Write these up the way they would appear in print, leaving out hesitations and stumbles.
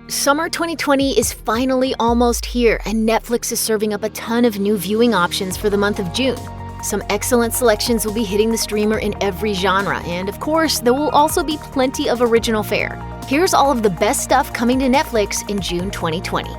Summer 2020 is finally almost here, and Netflix is serving up a ton of new viewing options for the month of June. Some excellent selections will be hitting the streamer in every genre, and of course, there will also be plenty of original fare. Here's all of the best stuff coming to Netflix in June 2020.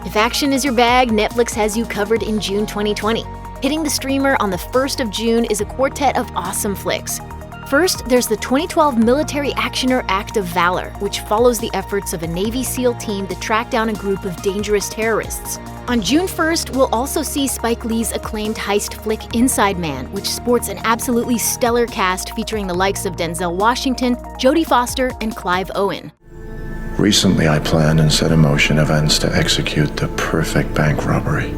If action is your bag, Netflix has you covered in June 2020. Hitting the streamer on the 1st of June is a quartet of awesome flicks. First, there's the 2012 military actioner Act of Valor, which follows the efforts of a Navy SEAL team to track down a group of dangerous terrorists. On June 1st, we'll also see Spike Lee's acclaimed heist flick Inside Man, which sports an absolutely stellar cast featuring the likes of Denzel Washington, Jodie Foster, and Clive Owen. Recently, I planned and set in motion events to execute the perfect bank robbery.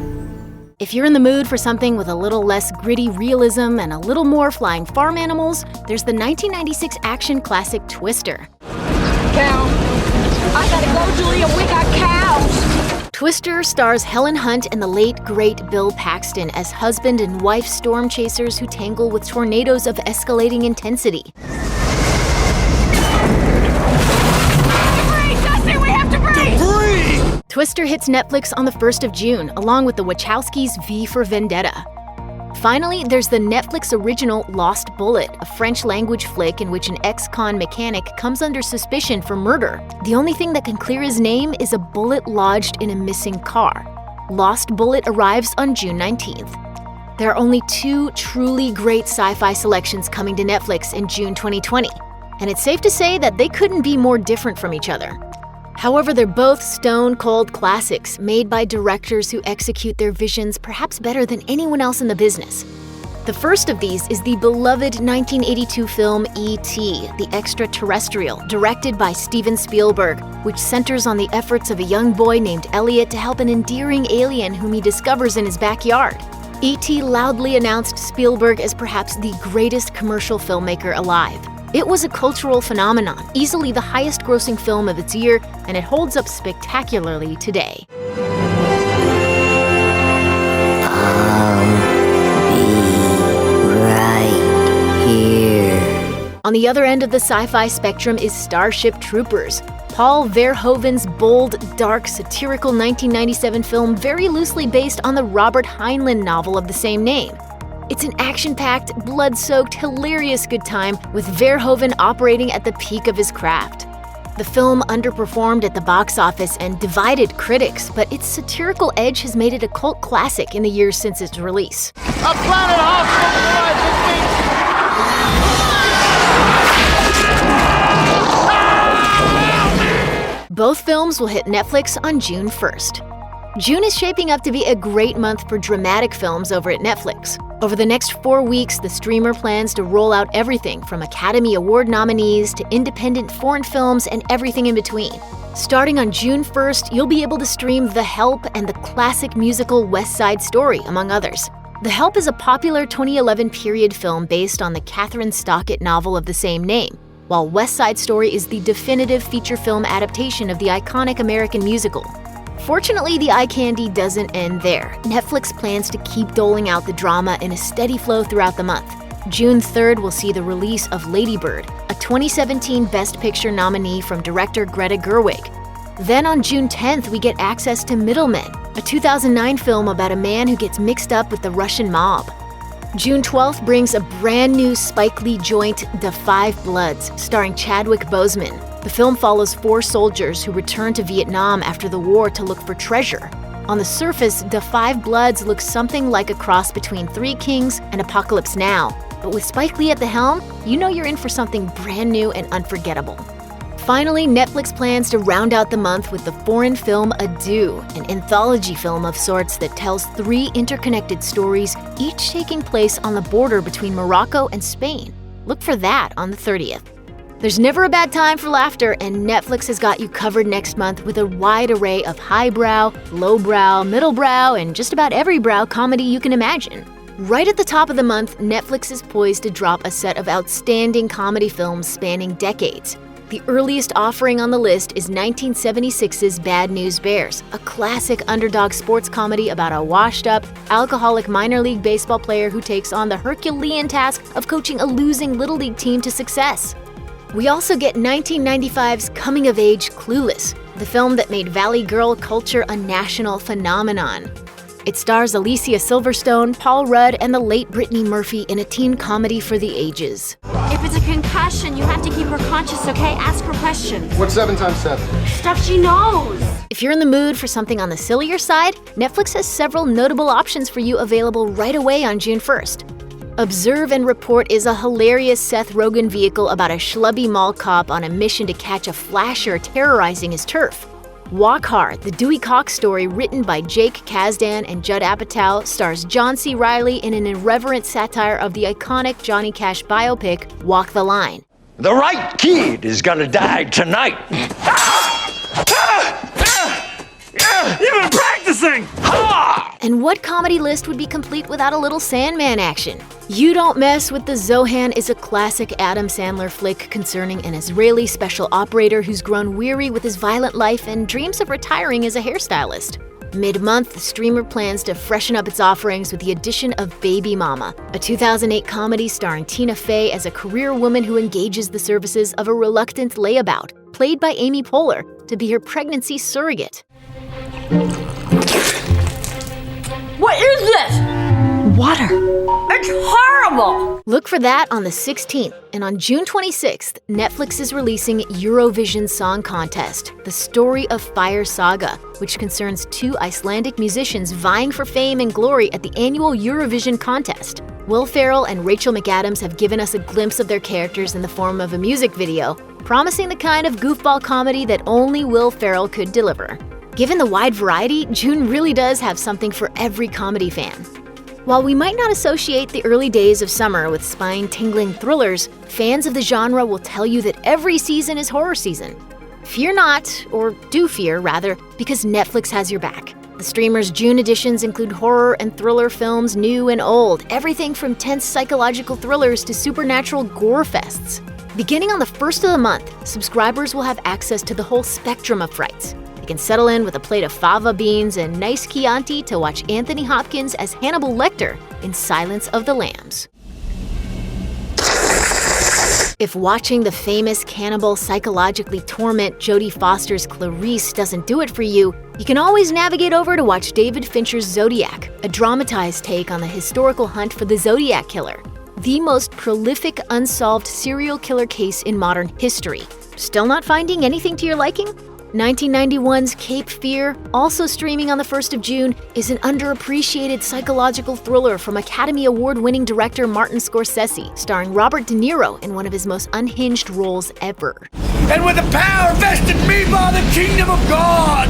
If you're in the mood for something with a little less gritty realism and a little more flying farm animals, there's the 1996 action classic Twister. Cow. I gotta go, Julia. We got cows. Twister stars Helen Hunt and the late, great Bill Paxton as husband and wife storm chasers who tangle with tornadoes of escalating intensity. Twister hits Netflix on the 1st of June, along with the Wachowskis' V for Vendetta. Finally, there's the Netflix original Lost Bullet, a French-language flick in which an ex-con mechanic comes under suspicion for murder. The only thing that can clear his name is a bullet lodged in a missing car. Lost Bullet arrives on June 19th. There are only 2 truly great sci-fi selections coming to Netflix in June 2020, and it's safe to say that they couldn't be more different from each other. However, they're both stone-cold classics made by directors who execute their visions perhaps better than anyone else in the business. The first of these is the beloved 1982 film E.T., the Extra-Terrestrial, directed by Steven Spielberg, which centers on the efforts of a young boy named Elliot to help an endearing alien whom he discovers in his backyard. E.T. loudly announced Spielberg as perhaps the greatest commercial filmmaker alive. It was a cultural phenomenon, easily the highest-grossing film of its year, and it holds up spectacularly today. I'll be right here. On the other end of the sci-fi spectrum is Starship Troopers, Paul Verhoeven's bold, dark, satirical 1997 film very loosely based on the Robert Heinlein novel of the same name. It's an action-packed, blood-soaked, hilarious good time with Verhoeven operating at the peak of his craft. The film underperformed at the box office and divided critics, but its satirical edge has made it a cult classic in the years since its release. A planet Both films will hit Netflix on June 1st. June is shaping up to be a great month for dramatic films over at Netflix. Over the next 4 weeks, the streamer plans to roll out everything from Academy Award nominees to independent foreign films and everything in between. Starting on June 1st, you'll be able to stream The Help and the classic musical West Side Story, among others. The Help is a popular 2011 period film based on the Catherine Stockett novel of the same name, while West Side Story is the definitive feature film adaptation of the iconic American musical. Fortunately, the eye candy doesn't end there. Netflix plans to keep doling out the drama in a steady flow throughout the month. June 3rd will see the release of Lady Bird, a 2017 Best Picture nominee from director Greta Gerwig. Then on June 10th, we get access to Middlemen, a 2009 film about a man who gets mixed up with the Russian mob. June 12th brings a brand new Spike Lee joint, The Five Bloods, starring Chadwick Boseman. The film follows 4 soldiers who return to Vietnam after the war to look for treasure. On the surface, The Five Bloods looks something like a cross between Three Kings and Apocalypse Now, but with Spike Lee at the helm, you know you're in for something brand new and unforgettable. Finally, Netflix plans to round out the month with the foreign film Adieu, an anthology film of sorts that tells 3 interconnected stories, each taking place on the border between Morocco and Spain. Look for that on the 30th. There's never a bad time for laughter, and Netflix has got you covered next month with a wide array of highbrow, lowbrow, middlebrow, and just about every brow comedy you can imagine. Right at the top of the month, Netflix is poised to drop a set of outstanding comedy films spanning decades. The earliest offering on the list is 1976's Bad News Bears, a classic underdog sports comedy about a washed-up, alcoholic minor league baseball player who takes on the Herculean task of coaching a losing Little League team to success. We also get 1995's coming-of-age Clueless, the film that made Valley Girl culture a national phenomenon. It stars Alicia Silverstone, Paul Rudd, and the late Brittany Murphy in a teen comedy for the ages. If it's a concussion, you have to keep her conscious, okay? Ask her questions. What's 7 times 7? Stuff she knows. If you're in the mood for something on the sillier side, Netflix has several notable options for you available right away on June 1st. Observe and Report is a hilarious Seth Rogen vehicle about a schlubby mall cop on a mission to catch a flasher terrorizing his turf. Walk Hard, the Dewey Cox story written by Jake Kasdan and Judd Apatow, stars John C. Reilly in an irreverent satire of the iconic Johnny Cash biopic, Walk the Line. The right kid is gonna die tonight. You've been practicing! And what comedy list would be complete without a little Sandman action? You Don't Mess with the Zohan is a classic Adam Sandler flick concerning an Israeli special operator who's grown weary with his violent life and dreams of retiring as a hairstylist. Mid-month, the streamer plans to freshen up its offerings with the addition of Baby Mama, a 2008 comedy starring Tina Fey as a career woman who engages the services of a reluctant layabout, played by Amy Poehler, to be her pregnancy surrogate. What is this? Water. It's horrible. Look for that on the 16th, and on June 26th, Netflix is releasing Eurovision Song Contest, the Story of Fire saga, which concerns 2 Icelandic musicians vying for fame and glory at the annual Eurovision contest. Will Ferrell and Rachel McAdams have given us a glimpse of their characters in the form of a music video, promising the kind of goofball comedy that only Will Ferrell could deliver. Given the wide variety, June really does have something for every comedy fan. While we might not associate the early days of summer with spine-tingling thrillers, fans of the genre will tell you that every season is horror season. Fear not, or do fear rather, because Netflix has your back. The streamer's June editions include horror and thriller films new and old, everything from tense psychological thrillers to supernatural gore fests. Beginning on the 1st of the month, subscribers will have access to the whole spectrum of frights. They can settle in with a plate of fava beans and nice Chianti to watch Anthony Hopkins as Hannibal Lecter in Silence of the Lambs. If watching the famous cannibal psychologically torment Jodie Foster's Clarice doesn't do it for you, you can always navigate over to watch David Fincher's Zodiac, a dramatized take on the historical hunt for the Zodiac Killer, the most prolific unsolved serial killer case in modern history. Still not finding anything to your liking? 1991's Cape Fear, also streaming on the 1st of June, is an underappreciated psychological thriller from Academy Award-winning director Martin Scorsese, starring Robert De Niro in one of his most unhinged roles ever. And with the power vested in me by the kingdom of God,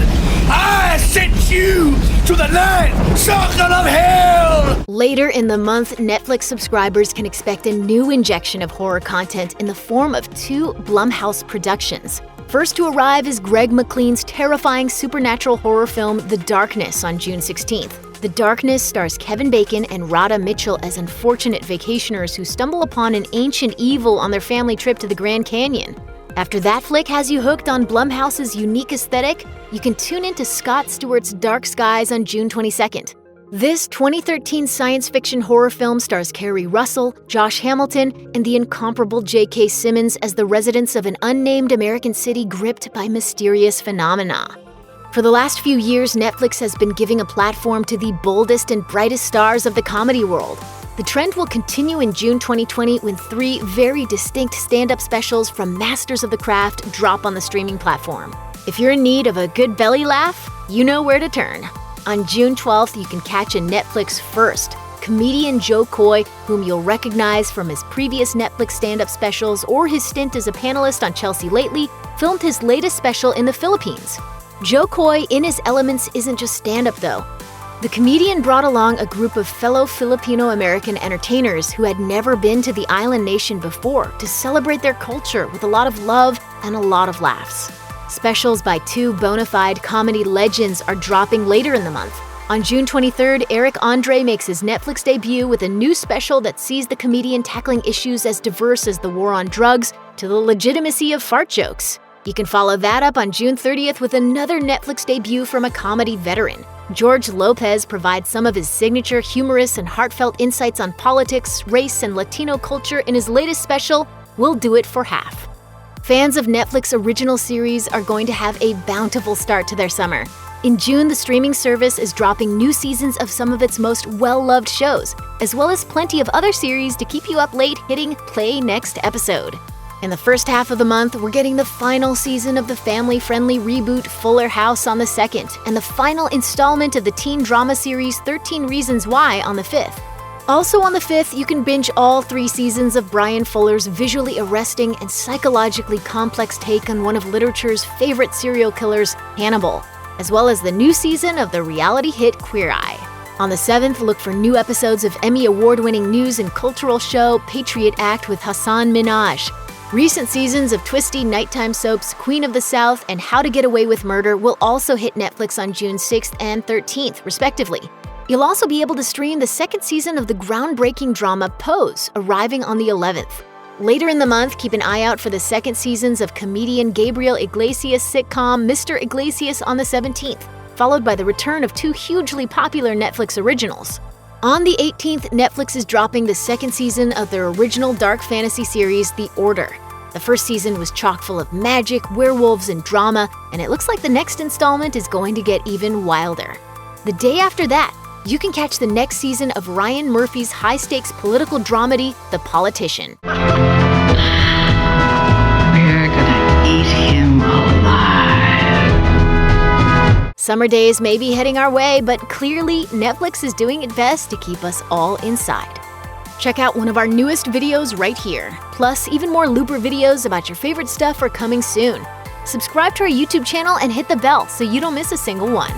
I sent you to the ninth circle of hell! Later in the month, Netflix subscribers can expect a new injection of horror content in the form of 2 Blumhouse productions. First to arrive is Greg McLean's terrifying supernatural horror film The Darkness on June 16th. The Darkness stars Kevin Bacon and Radha Mitchell as unfortunate vacationers who stumble upon an ancient evil on their family trip to the Grand Canyon. After that flick has you hooked on Blumhouse's unique aesthetic, you can tune into Scott Stewart's Dark Skies on June 22nd. This 2013 science fiction horror film stars Kerry Russell, Josh Hamilton, and the incomparable J.K. Simmons as the residents of an unnamed American city gripped by mysterious phenomena. For the last few years, Netflix has been giving a platform to the boldest and brightest stars of the comedy world. The trend will continue in June 2020 when 3 very distinct stand-up specials from masters of the craft drop on the streaming platform. If you're in need of a good belly laugh, you know where to turn. On June 12th, you can catch a Netflix first. Comedian Joe Coy, whom you'll recognize from his previous Netflix stand-up specials or his stint as a panelist on Chelsea Lately, filmed his latest special in the Philippines. Joe Coy, in his elements, isn't just stand-up though. The comedian brought along a group of fellow Filipino-American entertainers who had never been to the island nation before to celebrate their culture with a lot of love and a lot of laughs. Specials by 2 bona fide comedy legends are dropping later in the month. On June 23rd, Eric Andre makes his Netflix debut with a new special that sees the comedian tackling issues as diverse as the war on drugs to the legitimacy of fart jokes. You can follow that up on June 30th with another Netflix debut from a comedy veteran. George Lopez provides some of his signature humorous and heartfelt insights on politics, race, and Latino culture in his latest special, We'll Do It for Half. Fans of Netflix original series are going to have a bountiful start to their summer. In June, the streaming service is dropping new seasons of some of its most well-loved shows, as well as plenty of other series to keep you up late hitting play next episode. In the first half of the month, we're getting the final season of the family-friendly reboot Fuller House on the 2nd, and the final installment of the teen drama series 13 Reasons Why on the 5th. Also on the 5th, you can binge all 3 seasons of Brian Fuller's visually arresting and psychologically complex take on one of literature's favorite serial killers, Hannibal, as well as the new season of the reality hit Queer Eye. On the 7th, look for new episodes of Emmy Award-winning news and cultural show Patriot Act with Hassan Minhaj. Recent seasons of twisty nighttime soaps Queen of the South and How to Get Away with Murder will also hit Netflix on June 6th and 13th, respectively. You'll also be able to stream the 2nd season of the groundbreaking drama Pose, arriving on the 11th. Later in the month, keep an eye out for the 2nd seasons of comedian Gabriel Iglesias' sitcom Mr. Iglesias on the 17th, followed by the return of 2 hugely popular Netflix originals. On the 18th, Netflix is dropping the 2nd season of their original dark fantasy series, The Order. The first season was chock full of magic, werewolves, and drama, and it looks like the next installment is going to get even wilder. The day after that, you can catch the next season of Ryan Murphy's high-stakes political dramedy, The Politician. We're gonna eat him alive. Summer days may be heading our way, but clearly Netflix is doing its best to keep us all inside. Check out one of our newest videos right here. Plus, even more Looper videos about your favorite stuff are coming soon. Subscribe to our YouTube channel and hit the bell so you don't miss a single one.